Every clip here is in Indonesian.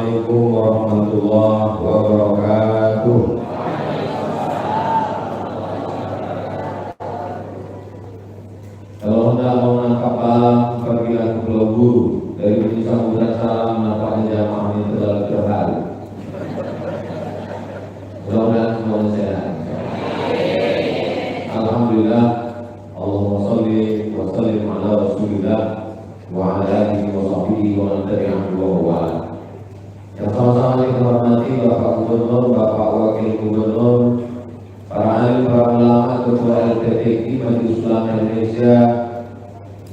Assalamualaikum warahmatullahi wabarakatuh. Kalau hendak mau menangkap alam, pergilah ke Pulau Buru. Dari bunyi sambutan salam, nampaknya jamaah ini terlalu terharu. Mudah-mudahan semuanya sehat. Alhamdulillah. Allahumma sholli wa sallim ala Rasulillah wa ala alihi wa sahbihi wa man tabi'ahum wa wala. Yang sama-sama dihormati Bapak Gubernur, Bapak Wakil Gubernur, para alim, para ulama, ketua LPTI Majelis Ulama Indonesia,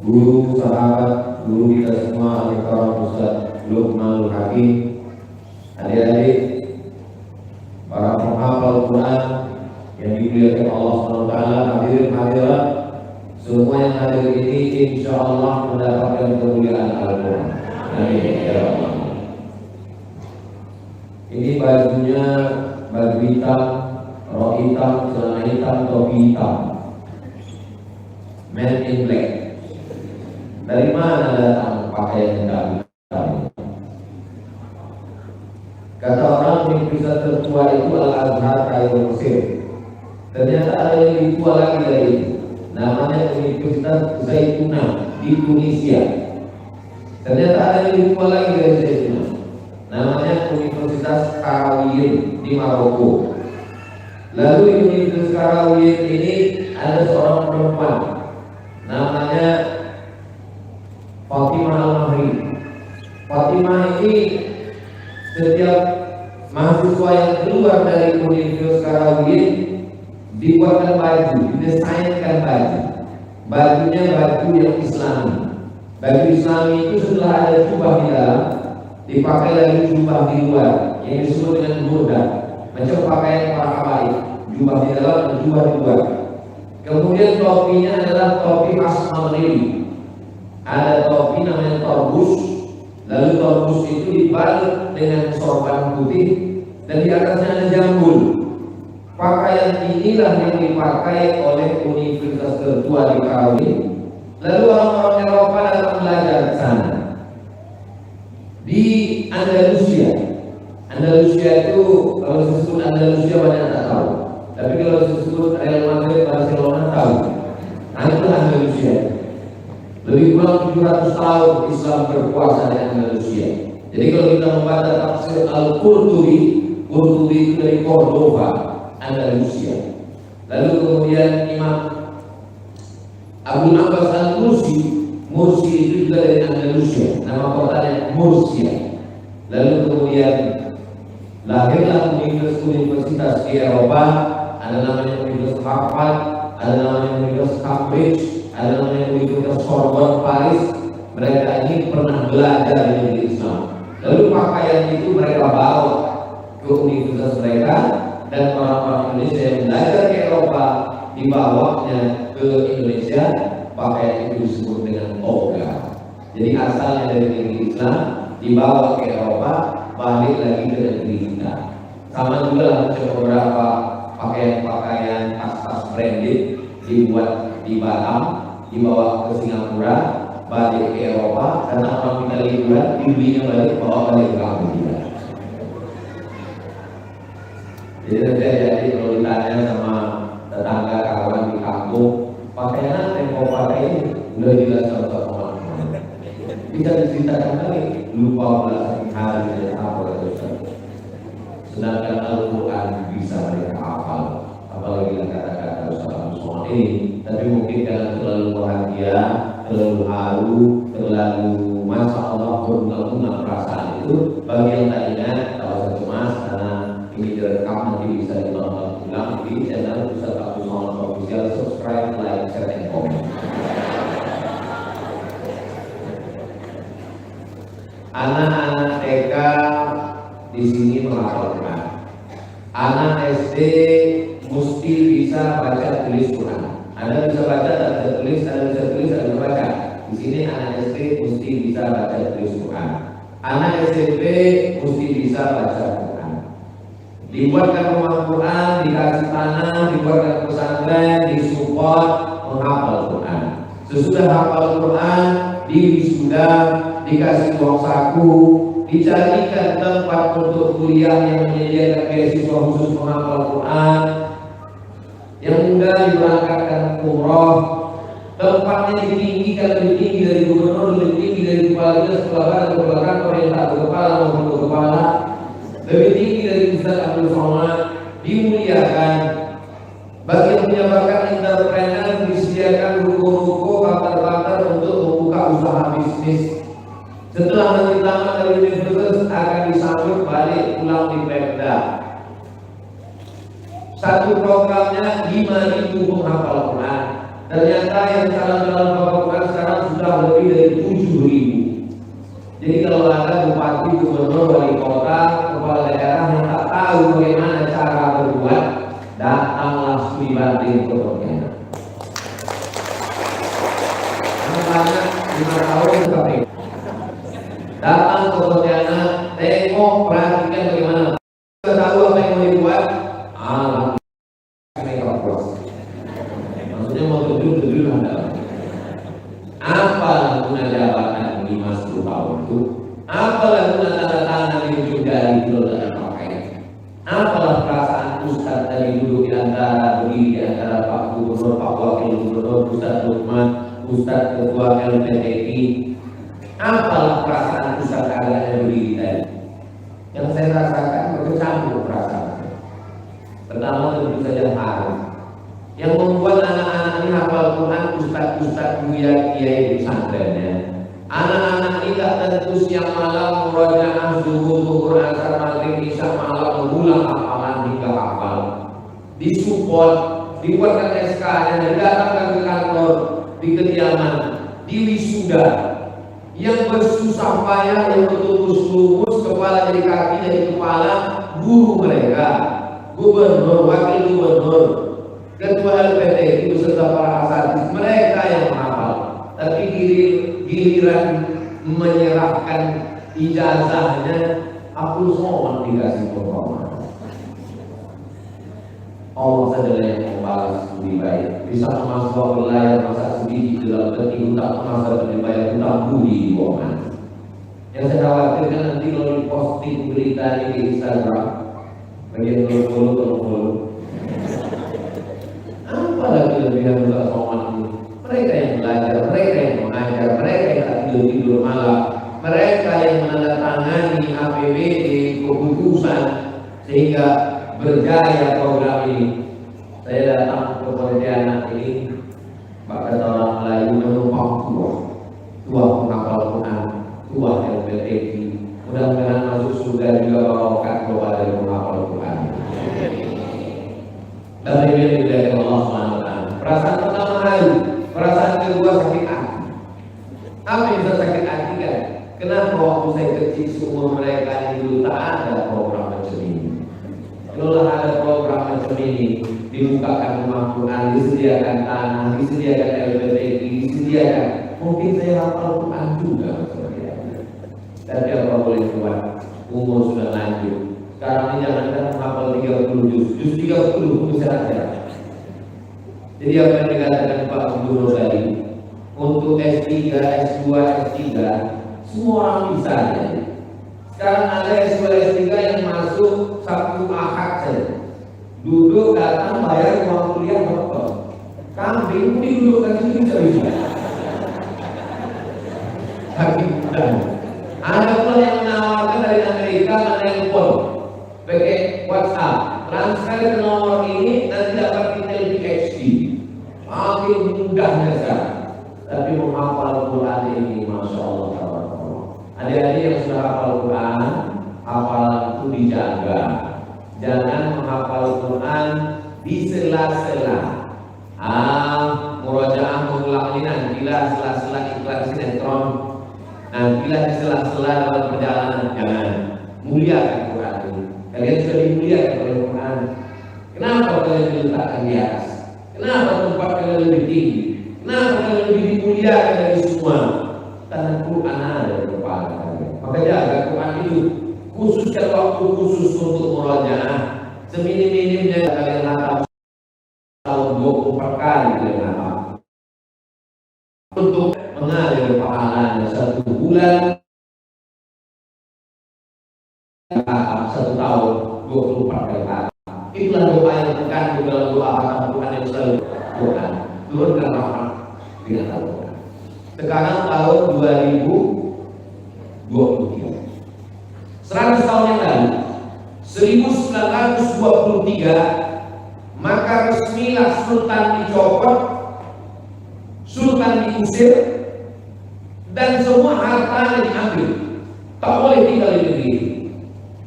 guru, sahabat, guru kita semua, Al-Karam Ustaz Luqmanul Hakim, adik-adik, para penghafal Quran yang dimuliakan Allah SWT, hadirin hadirat, semua yang hadir ini insya Allah mendapatkan kemuliaan Al-Quran. Amin ya Allah. Ini bajunya baju hitam, rok hitam, celana hitam, topi hitam, Men in Black. Dari mana datang pakaian hitam? Kata orang universitas tertua itu Al-Azhar Kairo Mesir. Ternyata ada yang lebih tua lagi dari itu. Namanya Universitas Zaitunah di Tunisia. Ternyata ada yang lebih tua lagi dari Zaitunah. Namanya Universitas Qarawiyyin di Maroko. Lalu di Universitas Qarawiyyin ini ada seorang perempuan namanya Fatimah Al-Mahri. Fatimah ini setiap mahasiswa yang keluar dari Universitas Qarawiyyin dibuatkan baju, didesainkan baju. Bajunya baju yang Islami. Baju Islami itu setelah ada jubah di dalam, dipakai lagi jubah di luar yang disebut dengan burdah, macam pakaian para habaib, jubah di dalam dan jubah di luar. Kemudian topinya adalah topi khas Maghrib. Ada topi namanya torbus, lalu torbus itu dibalut dengan sorban putih dan di atasnya ada jambul. Pakaian inilah yang dipakai oleh universitas tertua di Qarawiyyin. Lalu orang-orang Eropa datang belajar ke sana. Di Andalusia. Andalusia itu kalau disebut Andalusia banyak tak tahu. Tapi kalau disebut Real Madrid, Barcelona tahu. Nah itu Andalusia. Lebih kurang 700 tahun Islam berkuasa di Andalusia. Jadi kalau kita membaca tafsir Al-Qurtubi, Qurtubi itu dari Cordoba, Andalusia. Lalu kemudian Imam Abu Abbas Al-Mursi, Mursi itu juga dari Andalusia, nama kotanya Mursia. Lalu kemudian lahirlah universitas di Eropa, ada namanya Universitas Harvard, ada namanya Universitas Cambridge, ada namanya Universitas Sorbonne Paris. Mereka ini pernah belajar di negeri Islam. Lalu pakaian itu mereka bawa ke universitas mereka, dan orang-orang Indonesia yang belajar ke Eropa dibawanya ke Indonesia. Pakaian itu disebut dengan toga. Jadi asalnya dari negeri Islam dibawa ke Eropa, balik lagi ke negeri kita. Sama juga lah beberapa pakaian-pakaian tas-tas branded dibuat di Batam, dibawa ke Singapura, balik ke Eropa, karena orang kita liburan, dibelinya balik, bawa balik ke kampung kita. Jadi kalau ditanya sama tetangga kawan di kampung, pakaian yang kau pakai ini udah jelas sama orang. Bisa diceritakan lagi, lupa belasan hari dan apa itu. Sedangkan Al-Quran bisa mereka hafal, apalagi kata-kata Ustaz Somad ini. Tapi mungkin karena terlalu bahagia, terlalu haru, terlalu masya Allah berbunga-bunga perasaan itu, bagi yang tak ingat, tak usah cemas karena ini direkam nanti bisa ditonton ulang di channel Ustaz Abdul Somad Official. Subscribe, like, share, dan komen. Anak-anak TK di sini menghafal Quran. Anak SD mesti bisa baca tulis Quran. Anda bisa baca, tak bisa tulis, Anda bisa tulis, Anda bisa baca. Di sini anak SD mesti bisa baca tulis Quran. Anak SMP mesti bisa baca Quran. Dibuatkan rumah Quran, dikasih tanah, dibuatkan pesantren, disupport menghafal Quran. Sesudah hafal Quran, di wisuda, dikasih uang saku, dicarikan tempat untuk kuliah yang menyediakan beasiswa khusus menghafal Quran, yang mudah diberangkatkan umroh, tempatnya ditinggikan lebih tinggi dari gubernur, lebih tinggi dari kepala dinas, kepala kantor yang tak berkepala maupun berkepala, lebih tinggi dari Ustaz Abdul Somad, dimuliakan. Bagi yang punya bakat entrepreneur disediakan ruko-ruko, kantor-kantor untuk membuka usaha bisnis. Setelah nanti tamat dari universitas akan disambut balik pulang di Pemda. Satu programnya 5.000 penghafal Quran. Ternyata yang calon-calon penghafal Quran sekarang sudah lebih dari 7.000. Jadi kalau ada bupati, gubernur, wali kota, kepala daerah yang tak tahu bagaimana cara berbuat, datanglah studi banding ke Pontianak. Anak-anak 5 tahun sampai datang ke Pontianak, tengok, perhatikan bagaimana. Kita tahu apa yang mau dibuat. Maksudnya mau tujuh ada. Apa guna jabatan 5-10 tahun itu? Apalah guna tanda tangan di ujung jari itu dan pakai? Apalah perasaan Ustaz tadi duduk di antara berdiri di antara Pak Gubernur, Pak Wakil Gubernur, Ustaz Lukman, Ustaz Ketua LPTI? Apalah perasaan Ustaz agaknya berdiri tadi? Yang saya rasakan berkecampur perasaan. Pertama tentu saja haru. Yang membuat anak-anak ini hafal Quran ustaz-ustaz buya kiai di pesantrennya. Anak-anak ini tak tentu siang malam murojaah zuhur asar maghrib isya malam mengulang hafalan hingga hafal. Disupport, dibuatkan SK-nya, didatangkan ke kantor, di kediaman, di wisuda. Yang bersusah payah, yang bertutus lumus, kepala jadi kaki jadi kepala, guru mereka, gubernur, wakil gubernur, ketua LPT beserta para asatidz, mereka yang menghafal. Tapi giliran menyerahkan ijazahnya, Abdul Somad dikasih performa. Allah saja yang membalas lebih baik. Bisa memasuk berlayar masa sedih di dalam peti hutang masa lebih baik hutang budi di bawah. Yang saya khawatirkan nanti kalau diposting berita ini di Instagram, bagian follow. Apa lagi kelebihan Ustaz Somad ini? Mereka yang belajar, mereka yang mengajar, mereka yang tak tidur malam, mereka yang menandatangani APBD keputusan sehingga berjaya program ini. Saya datang ke Pontianak ini, kata orang Melayu, menumpang tua penghafal Quran, tua LPTI. Mudah-mudahan masuk surga juga barokah keluar dari penghafal Quran. Dan ini dari Allah SWT. Perasaan pertama haru, perasaan kedua sakit hati. Apa yang bisa sakit hati kan? Kenapa waktu saya kecil seumur mereka ini dulu tak ada program macam ini? Kalau ada program macam ini, dibukakan rumah Quran, disediakan tanah, disediakan LPTI, disediakan, mungkin saya hafal Quran juga. Tapi apa boleh buat? Umur sudah lanjut. Sekarang ini jangan menghafal 30 juz 30 bisa saja. Jadi apa yang dikatakan Pak Gubernur tadi, untuk S3, S2, S3, semua orang bisa ya. Sekarang ada S2, S3 yang masuk Sabtu Ahad saja. Duduk datang bayar uang kuliah berapa? Kambing didudukkan itu bisa. Tapi bukan. Ada pula yang menawarkan dari Amerika menelpon, pakai WhatsApp, transfer ke nomor ini nanti dapat email PhD. Makin mudahnya sekarang. Tapi menghafal Quran ini, masya Allah. Adik-adik yang sudah hafal Quran, hafalan itu dijaga. Jangan menghafal Quran di sela-sela. Murojaah mengulang ini nantilah sela-sela iklan sinetron. Nantilah di sela-sela dalam perjalanan. Jangan. Muliakan Quran ini. Kalian sudah dimuliakan oleh Quran. Kenapa kalian diletakkan di atas? Kenapa tempat kalian lebih tinggi? Kenapa kalian lebih dimuliakan dari semua? Karena Quran ada di kepala kalian. Maka jaga Quran itu. Khususkan waktu khusus untuk murojaah. Seminim-minimnya kalian hafal tahun 24 kali kalian hafal. Untuk mengalir pahalanya 1 bulan khatam, 1 tahun 24 kali khatam. Itulah doa yang terkandung dalam doa khatam Quran yang selalu Quran turunkan rahmat dengan Al-Quran. Sekarang tahun 2023, 100 tahun yang lalu, 1923, maka resmilah Sultan dicopot, Sultan diusir, dan semua hartanya diambil, tak boleh tinggal di negeri itu.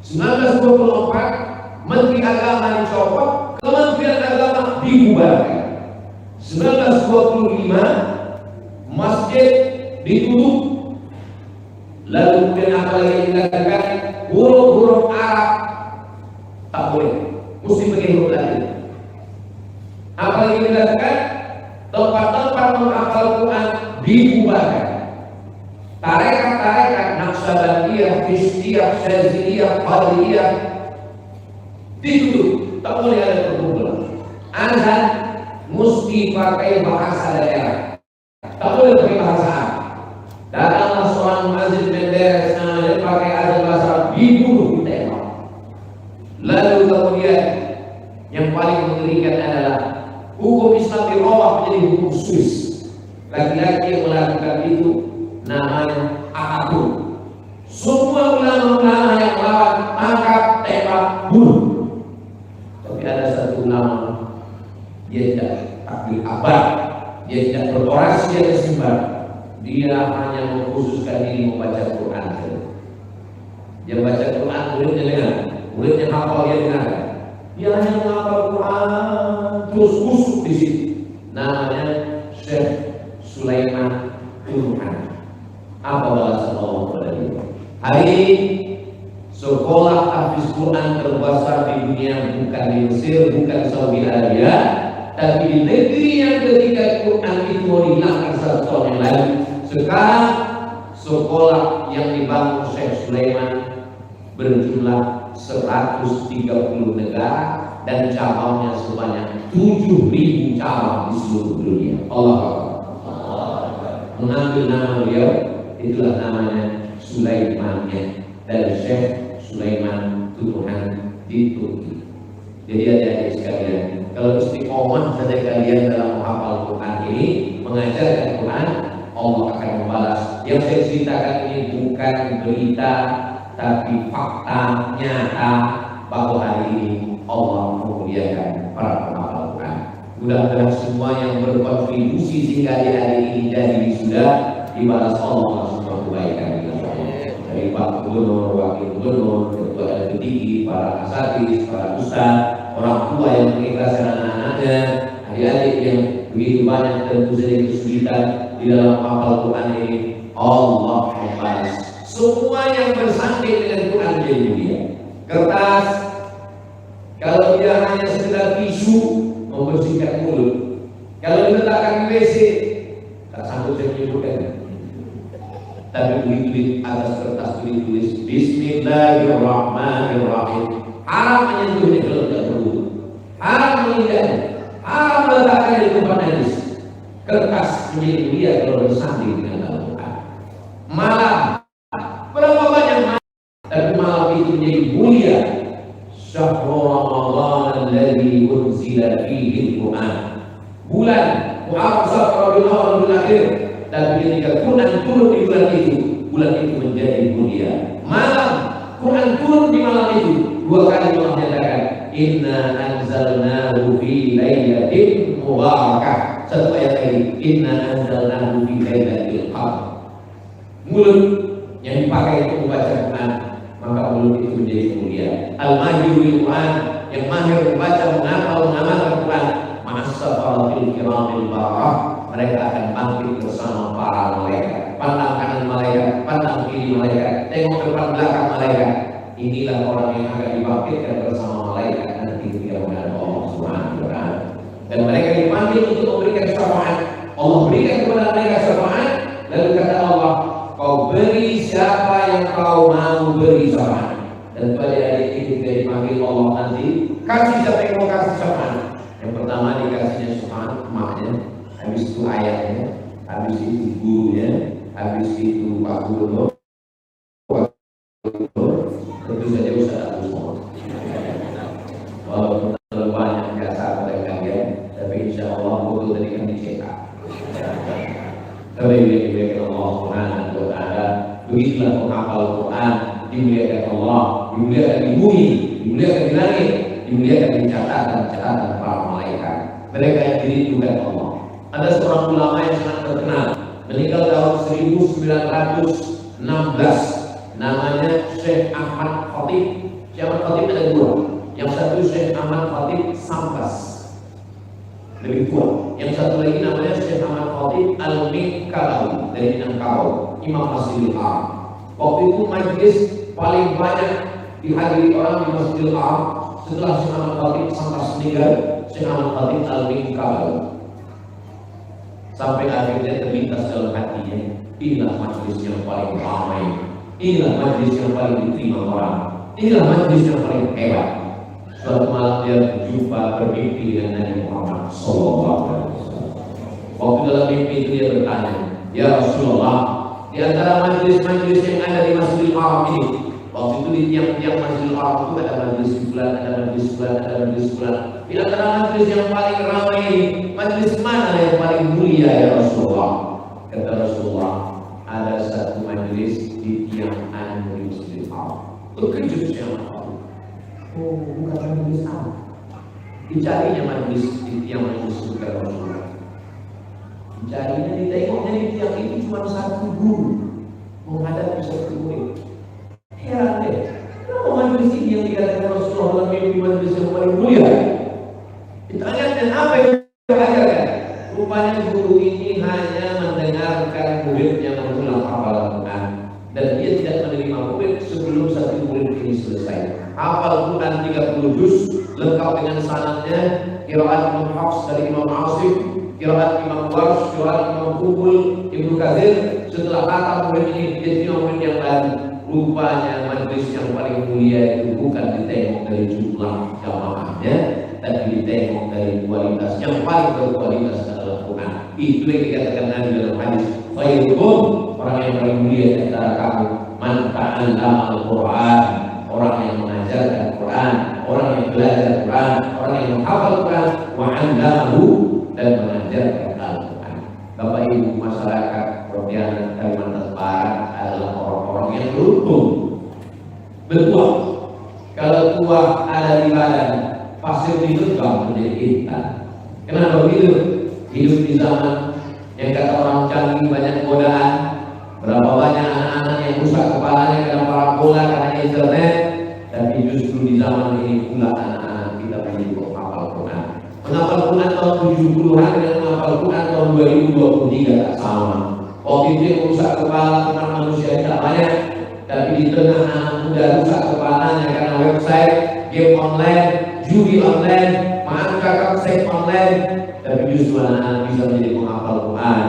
1924, Menteri Agama dicopot, Kementerian Agama dibubarkan. 1925, masjid ditutup. Lalu kemudian apa lagi yang dilakukan? Huruf-huruf Arab tak boleh, mesti pakai huruf Latin. Apa lagi yang dilakukan? Tempat-tempat menghafal Quran dibubarkan. Tarekat-tarekat Naqsabandiyah, Fishtiyah, Syaziliyah, Qadiriyah ditutup, tak boleh ada perkumpulan. Azan mesti pakai bahasa daerah, tak boleh pakai bahasa Arab. Datanglah seorang muazzin Menderes namanya pakai azan bahasa Arab, dibunuh, ditembak. Lalu kemudian yang paling mengerikan adalah hukum Islam dirubah menjadi hukum Swiss. Laki-laki yang melakukan itu namanya akabur. Semua ulama-ulama yang melawan tangkap, tembak, bunuh. Tapi ada satu ulama, dia tidak takbir akbar, dia tidak berorasi, dia tersimpan. Dia hanya mengkhususkan diri membaca Quran. Dia baca Quran, muridnya dengar, muridnya hafal, dia dengar. Dia hanya menghafal Quran terus kusuk di situ. Namanya Syekh Sulaiman Turhan. Apa balasan Allah kepada dia? Hari ini sekolah hafiz Quran terbesar di dunia bukan di Mesir, bukan di Saudi Arabia, tapi di negeri yang ketika Quran itu mau dihilangkan 100 tahun yang lalu. Sekarang sekolah yang dibangun Syekh Sulaiman berjumlah 130 negara dan cabangnya sebanyak 7.000 cabang di seluruh dunia. Allah mengambil nama beliau, itulah namanya Sulaimannya, dari Syekh Sulaiman Turhan di Turki. Jadi adik-adik sekalian, kalau istiqomah saja kalian dalam menghafal Quran ini, mengajarkan Quran, Allah akan membalas. Yang saya ceritakan ini bukan berita, tapi fakta nyata bahwa hari ini Allah memuliakan para penghafal Quran. Mudah-mudahan semua yang berkontribusi sehingga hari ini jadi wisuda dibalas Allah semua kebaikan dari Pak Gubernur, Wakil Gubernur, Ketua LPDI, para asatidz, para ustaz, orang tua yang mengikhlaskan anak-anaknya, adik-adik yang begitu banyak tentu saja kesulitan di dalam hafal Quran ini. Allah membalas semua yang bersanding dengan Quran menjadi mulia. Kertas, kalau dia hanya sekedar tisu membersihkan mulut, kalau diletakkan di WC tak sanggup saya menyebutkan. Tapi begitu di atas kertas ditulis Bismillahirrahmanirrahim. Haram menyentuhnya kalau tidak berwudu, haram menginjaknya, haram meletakkannya di tempat najis. Kertas menjadi mulia kalau bersanding dengan Al-Quran. Malam, berapa banyak malam, tapi malam itu menjadi mulia. Syahrul Ramadan alladzi unzila fihi al-Quran. Bulan Muharram, Safar, Rabiul Awwal, Rabiul Akhir. Tapi ketika Quran turun di bulan itu menjadi mulia. Malam, Quran turun di malam itu. 2 kali Allah menyatakan, Inna anzalnahu fi lailatin mubarakah. Satu ayat lagi, Inna anzalnahu fi lailatul qadr. Mulut yang dipakai untuk membaca Quran, maka mulut itu menjadi mulia. Al-mahir bil Quran, yang mahir membaca, menghafal, mengamalkan Quran, ma'as-safaratil kiramil bararah, mereka akan bangkit bersama para malaikat. Pandang kanan malaikat, pandang kiri malaikat, tengok depan belakang malaikat. Inilah orang yang akan dibangkitkan bersama malaikat nanti ketika menghadap Allah Subhanahu wa Ta'ala. Dan mereka dipanggil untuk memberikan syafaat. Allah berikan kepada mereka syafaat. Lalu kata Allah, kau beri siapa yang kau mau beri syafaat. Dan pada hari ini ketika dipanggil Allah nanti, kasih siapa yang mau kasih syafaat. Yang pertama dikasihnya syafaat emaknya, habis itu ayahnya, habis itu gurunya, habis itu Pak Gubernur, tentu saja Ustaz Dimuliakan Allah Subhanahu wa Ta'ala. Begitulah penghafal Quran, dimuliakan Allah, dimuliakan di bumi, dimuliakan di langit, dimuliakan di catatan para malaikat. Mereka yang dirindukan Allah. Ada seorang ulama yang sangat terkenal, meninggal tahun 1916, namanya Syekh Ahmad Khatib. Syekh Ahmad Khatib ada dua. Yang satu Syekh Ahmad Khatib Sambas, lebih tua. Yang satu lagi namanya Syekh Ahmad Khatib Al-Minkalawi dari Minangkabau, Imam Masjidil Haram. Waktu itu majlis paling banyak dihadiri orang di Masjidil Haram setelah Syekh Ahmad Khatib Sambas meninggal, Syekh Ahmad Khatib Al-Minkalawi. Sampai akhirnya terlintas dalam hatinya, inilah majlis yang paling ramai, inilah majlis yang paling diterima orang, inilah majlis yang paling hebat. Suatu malam dia bermimpi dengan Nabi Muhammad SAW. Waktu dalam mimpi itu dia bertanya, ya Rasulullah, di antara majlis-majlis yang ada di Masjidil Haram ini, waktu itu di tiap-tiap Masjidil Haram itu ada majlis bulan, ada majlis bulan, ada majlis bulan. Di antara majlis yang paling ramai ini, majlis mana yang paling mulia ya Rasulullah? Kata Rasulullah, ada satu majlis di tiang anu di Masjidil Haram. Terkejut siapa? Oh, bukan majlis apa? Dicarinya majlis di tiang majlis surga Rasulullah. Dicarinya, ditengoknya di tiang itu cuma satu guru menghadapi satu murid. Heran deh, kenapa majlis ini yang dikatakan Rasulullah dalam mimpi majlis yang paling mulia? Ditanyakan apa yang diajarkan? Rupanya guru ini hanya mendengarkan muridnya mengulang hafalan Quran, dan dia tidak menerima murid sebelum satu murid ini selesai. Hafal Quran 30 juz lengkap dengan sanadnya, qiraat Imam Hafs dari Imam Asim, qiraat Imam Warsh, qiraat Imam Qubul, Ibnu Katsir. Setelah khatam murid ini dia terima murid yang lain. Rupanya majlis yang paling mulia itu bukan ditengok dari jumlah jamaahnya, tapi ditengok dari kualitas. Yang paling berkualitas adalah Quran. Itu yang dikatakan Nabi dalam hadis, khairukum, orang yang paling mulia di antara kamu, man ta'allama al-Quran, orang yang mengajarkan Quran, orang yang belajar Quran, orang yang menghafal Quran, wa 'allamahu, dan mengajarkan Al-Quran. Bapak Ibu masyarakat Pontianak Kalimantan Barat adalah orang-orang yang beruntung, bertuah. Kalau tuah ada di badan, pasir dilegam menjadi intan. Kenapa begitu? Hidup di zaman yang kata orang canggih banyak godaan. Berapa banyak anak-anak yang rusak kepalanya karena parabola, karena internet. Tapi justru di zaman ini pula anak-anak kita menjadi penghafal Quran. Menghafal Quran tahun 70-an dengan menghafal Quran tahun 2023 tak sama. Waktu itu yang rusak kepala karena manusia tidak banyak, tapi di tengah anak muda rusak kepalanya karena website, game online, judi online, maaf kakak seks online. Tapi justru anak-anak bisa menjadi penghafal Quran.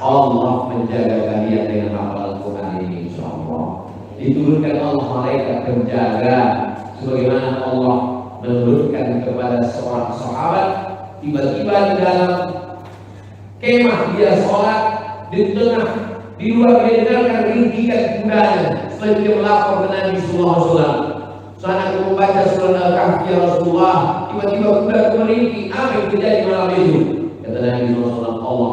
Allah menjaga kalian dengan hafalan Quran ini, insyaallah. Diturunkan Allah malaikat penjaga, sebagaimana Allah menurunkan kepada seorang sahabat. Tiba-tiba di dalam kemah dia sholat, di tengah, di luar dia dengarkan ringkikan kudanya. Setelah dia melapor ke Nabi Sallallahu Alaihi Wasallam, saat aku membaca surah Al-Kahfi ya Rasulullah, tiba-tiba kuda meringkik. Apa yang terjadi malam itu? Kata Nabi Sallallahu Alaihi Wasallam, Allah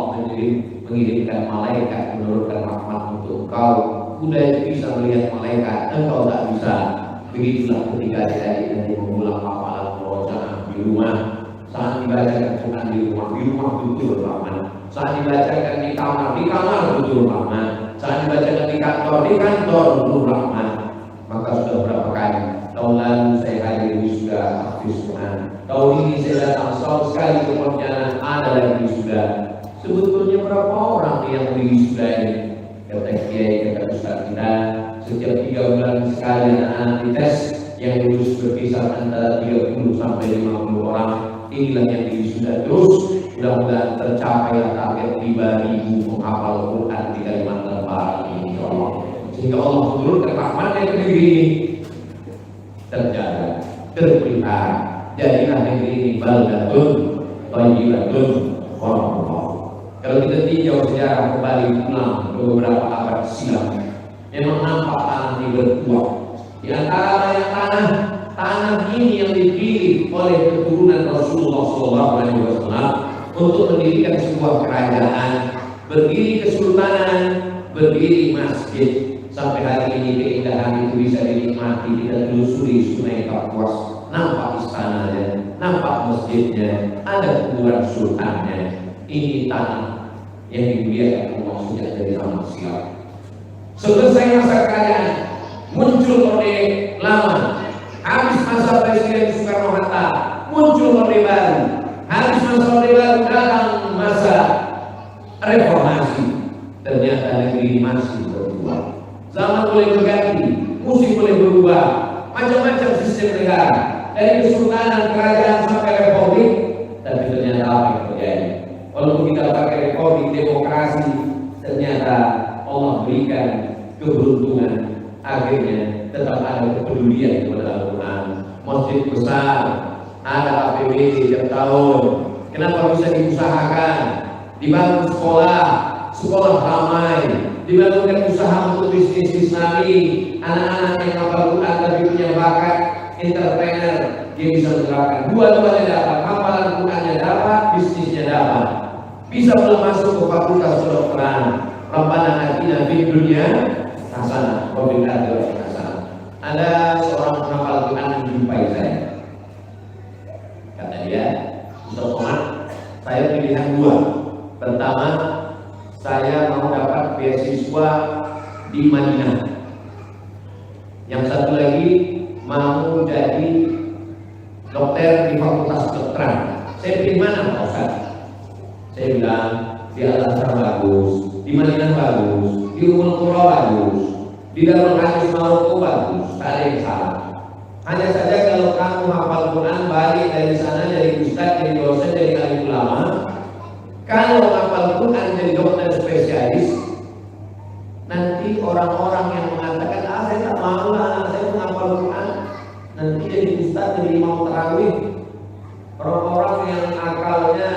mengirimkan malaikat menurunkan rahmat untuk engkau. Kuda itu bisa melihat malaikat, engkau tak bisa. Begitulah ketika adik-adik nanti mengulang hafalan murojaah di rumah. Saat dibacakan Quran di rumah betul rahmat. Saat dibacakan di kamar betul rahmat. Saat dibacakan di kantor betul rahmat. Maka sudah berapa kali tahun lalu saya hadir wisuda Hafiz Quran. Tahun ini saya datang sekali ke Pontianak, ada lagi wisuda. Sebetulnya berapa orang yang di wisuda ini? Kata Kiai, kata Ustaz kita, setiap 3 bulan sekali anak-anak dites yang lulus berkisar antara 30 sampai 50 orang. Inilah yang di wisuda terus. Mudah-mudahan tercapai target 5.000 penghafal Quran di Kalimantan Barat ini, insyaallah. Sehingga Allah menurunkan rahmatnya ke negeri ini terjaga, terpelihara. Jadilah negeri ini baldatun thayyibatun warahmatullah. Kalau kita tinjau sejarah kembali pulang ke beberapa abad silam, memang nampak tanah ini bertuah. Di antara banyak tanah ini yang dipilih oleh keturunan Rasulullah SAW untuk mendirikan sebuah kerajaan. berdiri kesultanan, berdiri masjid. Sampai hari ini keindahan itu bisa dinikmati. Kita telusuri Sungai Kapuas, nampak istananya, nampak masjidnya, ada kuburan sultannya. Ini tanah yang dimuliakan Allah sejak dari zaman silam. Selesai masa kerajaan, muncul Orde Lama. Habis masa Presiden Soekarno-Hatta, muncul Orde Baru. Habis masa Orde Baru, datang masa reformasi. Ternyata negeri masih berubah. Zaman boleh berganti, musik boleh berubah, macam-macam sistem negara, dari kesultanan, kerajaan sampai republik. Tapi ternyata apa yang terjadi? Walaupun kita pakai republik, demokrasi, ternyata Allah berikan keberuntungan. Akhirnya tetap ada kepedulian kepada Al-Quran. Masjid besar, ada APBD tiap tahun. Kenapa bisa diusahakan? Dibangun sekolah, sekolah ramai, dibangunkan usaha untuk bisnis Islami, anak-anak yang hafal Quran tapi punya bakat entrepreneur, dia bisa menerapkan dua-duanya dapat, hafalan Qurannya dapat, bisnisnya dapat, bisa belum masuk ke fakultas kedokteran. Rabbana atina fid dunya hasanah wa fil akhirati hasanah. Ada seorang penghafal Quran yang menjumpai saya, kata dia, Ustaz Somad, saya pilihan dua. Pertama, saya mau dapat beasiswa di Madinah. Yang satu lagi mau jadi dokter di fakultas kedokteran. Saya pilih mana Pak Ustaz? Saya bilang di Al-Azhar bagus, di Madinah bagus, di Ummul Qura bagus, di Darul Hadis Maroko bagus. Tak ada yang salah. Hanya saja kalau kamu hafal Quran, balik dari sana jadi ustaz, jadi dosen, jadi alim ulama. Kalau hafal Quran jadi dokter spesialis, nanti orang-orang yang mengatakan, saya tak mau lah, saya menghafal Quran, nanti jadi ustaz, jadi imam tarawih. Orang-orang yang akalnya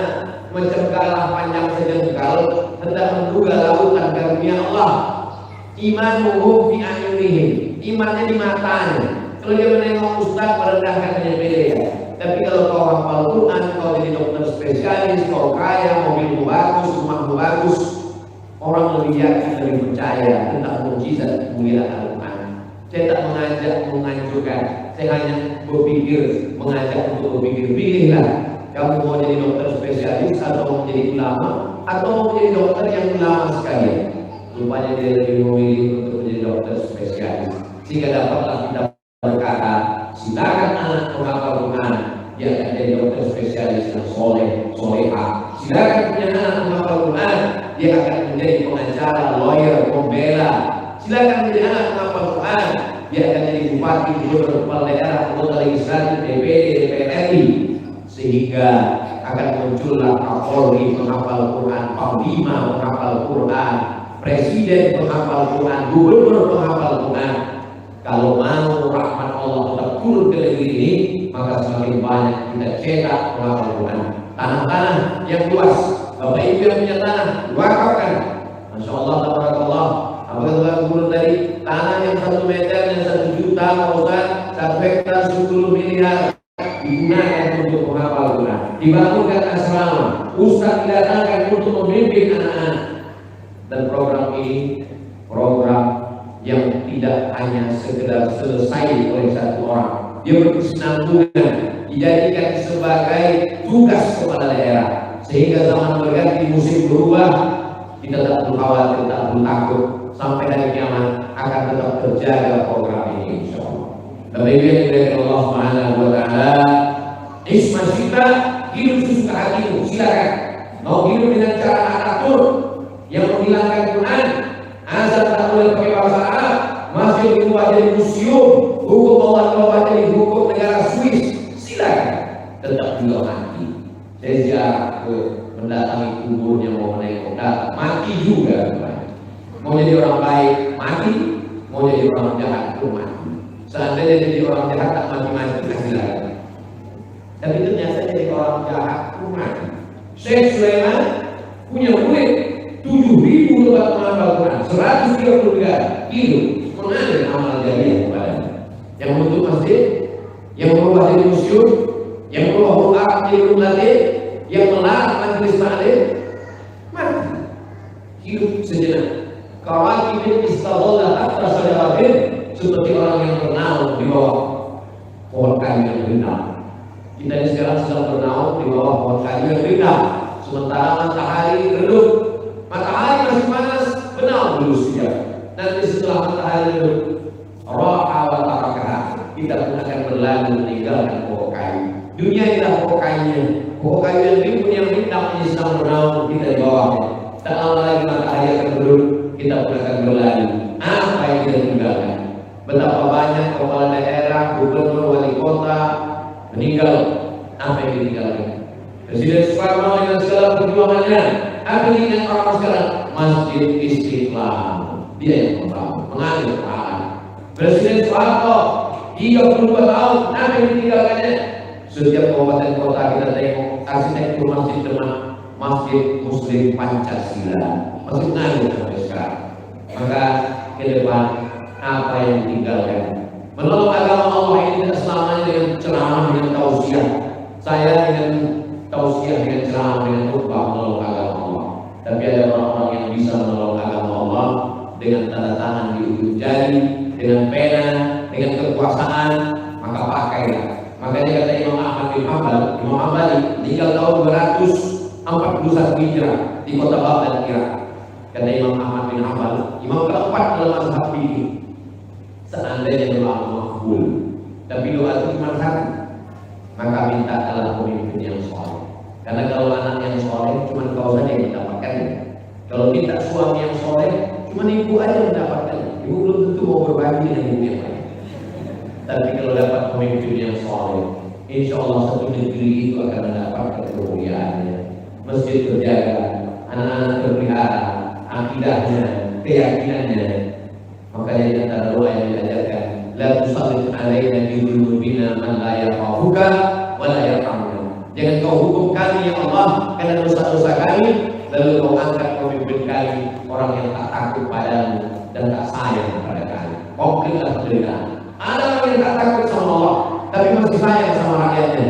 macam galah panjang sejengkal, hendak menduga lautan karunia Allah. Imanuhum fi ayunihim, imannya di matanya. Kalau dia menengok ustaz, merendahkan dia. Tapi kalau kau hafal Quran, kau jadi dokter spesialis, kau kaya, mobilmu bagus, rumahmu bagus, orang lebih yakin, lebih percaya tentang mukjizat kemuliaan Al-Quran. Saya tak mengajak menganjurkan, saya hanya berpikir, mengajak untuk berpikir. Pilihlah, kamu mau jadi dokter spesialis atau mau jadi ulama, atau mau jadi dokter yang ulama sekalian. Rupanya dia lebih memilih untuk menjadi dokter spesialis, sehingga dapatlah kita berkata, silakan anak menghafal Quran, dia akan jadi dokter spesialis yang soleh, soleha. Silakan punya anak menghafal Quran, dia akan menjadi pengacara, lawyer, pembela. Silakan menjadi anak menghafal Quran, dia akan jadi bupati, gubernur, kepala daerah, anggota legislatif, DPD, DPR RI, sehingga akan muncullah Kapolri menghafal Quran, Panglima menghafal Quran, Presiden menghafal Quran, gubernur menghafal Quran. Kalau mau rahmat Allah tetap turun ke negeri ini, maka semakin banyak kita cetak menghafal Quran. Tanah-tanah yang luas, Bapak Ibu yang punya tanah, wakafkan. Masya Allah, tabarakallah. Apa kata gubernur tadi? Tanah yang 1 meter dan 1 juta, Pak Ustaz, 1 hektar 10 miliar digunakan untuk menghafal Quran. Dibangunkan asrama, Ustaz didatangkan untuk memimpin anak-anak. Dan program ini program yang tidak hanya sekedar selesai oleh satu orang, dia berkesinambungan, dijadikan sebagai tugas kepala daerah, sehingga zaman berganti, musim berubah, kita tak perlu khawatir, tak perlu takut, sampai hari kiamat akan tetap terjaga program ini, insyaallah. Bapak Ibu yang dimuliakan Allah Subhanahu wa taala, isma kita hidup sesuka hatimu, silakan. Mau hidup dengan cara atur yang menghilangkan Quran, azan tak boleh pakai bahasa Arab, masjid diubah jadi museum, hukum Allah diubah jadi hukum negara Swiss, silakan. Tetap juga mati. Saya siap ke mendatangi kuburnya, mau menengok, mati juga. Mau jadi orang baik, mati. Mau jadi orang jahat pun mati. Seandainya jadi orang jahat tak mati-mati, silakan. Tapi ternyata jadi orang jahat pun mati. Syekh Sulaiman punya murid 7.000 tempat menghafal Quran, 133 hidup mengalir amal jariah kepadanya. Yang membentuk masjid, yang merubah jadi museum, yang merubah Quran jadi rumah latih, yang melarang majelis taklim, mati. hidup sejenak. Kawakibin istadollah atas syajaratin, seperti orang yang bernaung di bawah pohon kayu yang rindang. Kita ini sekarang sedang bernaung di bawah pohon kayu yang rindang, sementara matahari redup. Matahari masih panas, bernaung dulu sekejap. Nanti setelah matahari redup, raha wa tarakah, kita pun akan berlalu meninggalkan pohon kayu. Dunia inilah pohon kayunya, pohon kayu yang rimbun yang rindang ini sedang bernaung, kita di bawahnya. Tak lama lagi matahari akan redup, kita pun akan berlalu. Apa yang kita tinggalkan? Betapa banyak kepala daerah, gubernur, wali kota meninggal. Apa yang ditinggalkan? Presiden Soekarno dengan segala perjuangannya, apa yang diingat orang sekarang? Masjid Istiqlal. Dia yang membangun, mengalir Quran. Presiden Soeharto 32 tahun, apa yang ditinggalkannya? Setiap kabupaten kota kita tengok arsitektur masjid Demak, Masjid Muslim Pancasila masih mengalir sampai sekarang. Maka ke depan apa yang ditinggalkan? Menolong agama Allah ini tidak selamanya dengan ceramah, dengan tausiah. Saya dengan tausiah, dengan ceramah, dengan khutbah menolong agama Allah. Tapi ada orang-orang yang bisa menolong agama Allah dengan tanda tangan di ujung jari, dengan pena, dengan kekuasaan, maka pakailah. Makanya kata Imam Ahmad bin Hanbal, Imam Hambali meninggal tahun 241 Hijrah di kota Baghdad, Irak. Kata Imam Ahmad bin Hanbal, imam keempat dalam mazhab fikih. Seandainya doa makbul, tapi doa itu cuma satu, maka minta adalah pemimpin yang soleh. Karena kalau anak yang soleh cuma kau saja yang mendapatkannya. Kalau minta suami yang soleh, cuma ibu aja mendapatkannya. Ibu belum tentu mau berbagi dengan ibu yang lain. Tapi kalau dapat pemimpin yang soleh, insya Allah satu negeri itu akan mendapatkan kemuliaannya. Masjid terjaga, anak-anak terpelihara, akidahnya, keyakinannya. Makanya di antara doa yang diajarkan, la tusallit alaina bi dzunubina man la yakhafuka wa la yarhamuna. Jangan kau hukum kami ya Allah karena dosa-dosa kami, lalu kau angkat pemimpin kami orang yang tak takut padamu dan tak sayang kepada kami. Konkretlah penderitaan. Ada orang yang tak takut sama Allah, tapi masih sayang sama rakyatnya.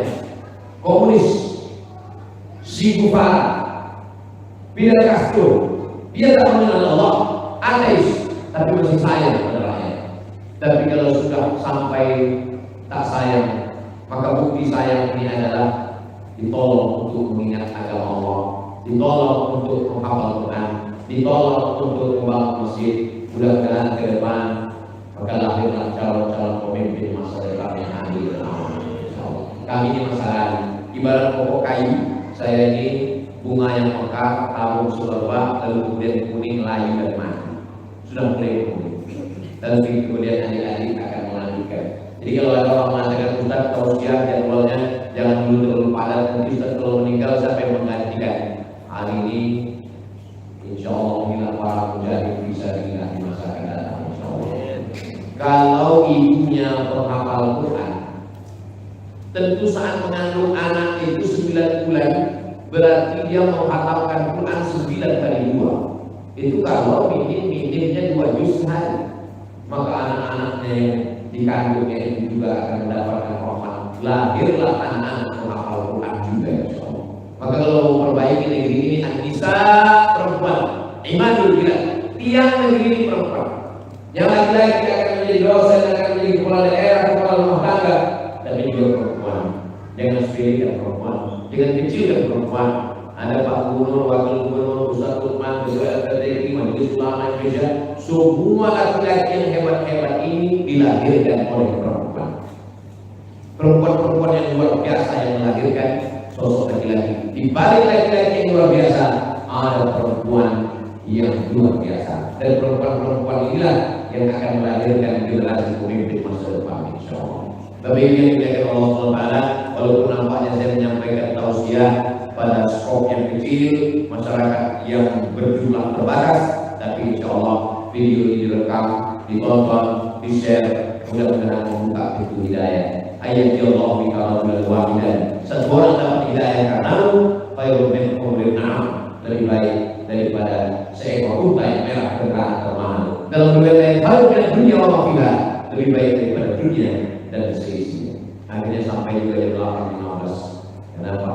Komunis, Che Guevara, Fidel Castro, dia tak mengenal Allah, ateis, tapi masih sayang kepada rakyat. Tapi kalau sudah sampai tak sayang, maka bukti sayang ini adalah ditolong untuk mengingat agama Allah, ditolong untuk menghafal Quran, ditolong untuk membangun masjid. Mudah-mudahan ke depan maka lahirlah calon-calon pemimpin masa depan yang adil dan aman. Kami ini masalah ibarat pokok kayu. Saya ini bunga yang mekar, tabung sulerba, lalu kemudian kuning, layu dan mati. Sudah mulai kuning. Tapi kemudian adik-adik akan melanjutkan. Jadi kalau ada orang mengatakan Ustaz tausiah jadwalnya jangan dulu terlalu padat, nanti Ustaz kalau meninggal siapa yang menggantikan? Hari ini insya Allah bila para mujahid bisa dilihat di masa akan datang. Insya Allah. Kalau ibunya penghafal Quran, tentu saat mengandung anak itu 9 bulan, berarti dia menghatamkan Quran 9 kali 2. Itu kalau minimnya 2 juz sehari. Maka anak-anaknya yang dikandungnya itu juga akan mendapatkan rahmat. Lahirlah anak-anak menghafal Quran juga insyaallah. Maka kalau mau perbaiki negeri ini, An-Nisa perempuan, imanul bilad, tiang negeri ini perempuan. Yang laki-laki akan menjadi dosen, akan menjadi kepala daerah, kepala rumah tangga, tapi juga perempuan. Jangan sepelekan perempuan, jangan kecilkan perempuan. Ada Pak Gubernur, Wakil Gubernur, Ustaz Lukman, Ketua RT, Majelis Ulama Indonesia, semua laki-laki yang hebat-hebat ini dilahirkan oleh perempuan. Perempuan-perempuan yang luar biasa yang melahirkan sosok laki-laki. Di balik laki-laki yang luar biasa ada perempuan yang luar biasa. Dan perempuan-perempuan inilah yang akan melahirkan generasi pemimpin masa depan insyaallah. Tapi ini yang dilakukan Allah SWT, walaupun nampaknya saya menyampaikan tausiah pada skop yang kecil, masyarakat yang berjumlah terbatas, tapi insya Allah video ini direkam, ditonton, di-share, mudah-mudahan membuka pintu hidayah. Ayat ya Allah bikalau bil wahidan. Satu orang dapat hidayah karenamu, khairun min humrin na'am, lebih baik daripada seekor unta yang merah berkah termahal. Dalam riwayat lain, khairun min dunya wa ma fiha, lebih baik daripada dunia dan seisinya. Akhirnya sampai juga jam 8.15. Kenapa?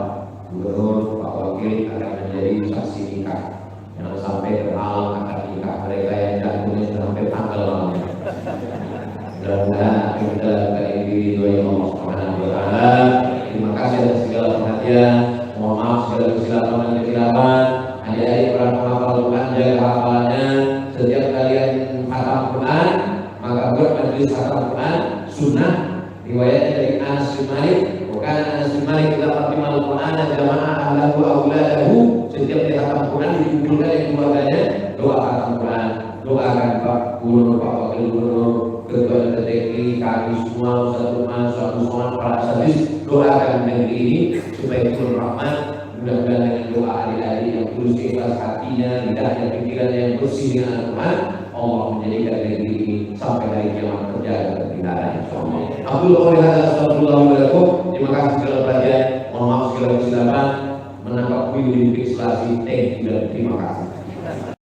Gubernur, Pak Wakil akan menjadi saksi nikah. Jangan sampai terhalang akad nikah mereka yang jantungnya sudah sampai tanggal malam. Mudah-mudahan apa yang kita lakukan ini diridhoi Allah Subhanahu wa taala. Terima kasih atas segala perhatian. Mohon maaf segala kesilapan dan kesilapan. Adik-adik para penghafal Quran, jaga hafalannya. Setiap kalian khatam Quran, maka buat majelis khatam Quran sunnah. Riwayatnya dari Anas bin Malik, bukan Anas bin Malik tidak khatimal Quran dan jamaah ahlahu auladahu. Setiap dia khatam Quran dikumpulkan yang keluarganya doa khatam Quran. Doakan Pak Gubernur, Pak Wakil Gubernur, ketua RT, kami semua, Ustaz Rumah, Ustaz Musman, para asabis, doakan negeri ini supaya turun rahmat. Mudah-mudahan dengan doa adik-adik yang tulus ikhlas hatinya, lidahnya, pikirannya yang bersih dengan Al-Quran, Allah menjadikan negeri ini sampai hari kiamat terjaga dan tidak insyaallah. Abdul Qadir Astagfirullahaladzim. Terima kasih segala perhatian. Mohon maaf segala kesilapan. Menangkap video di Selasi. Terima kasih.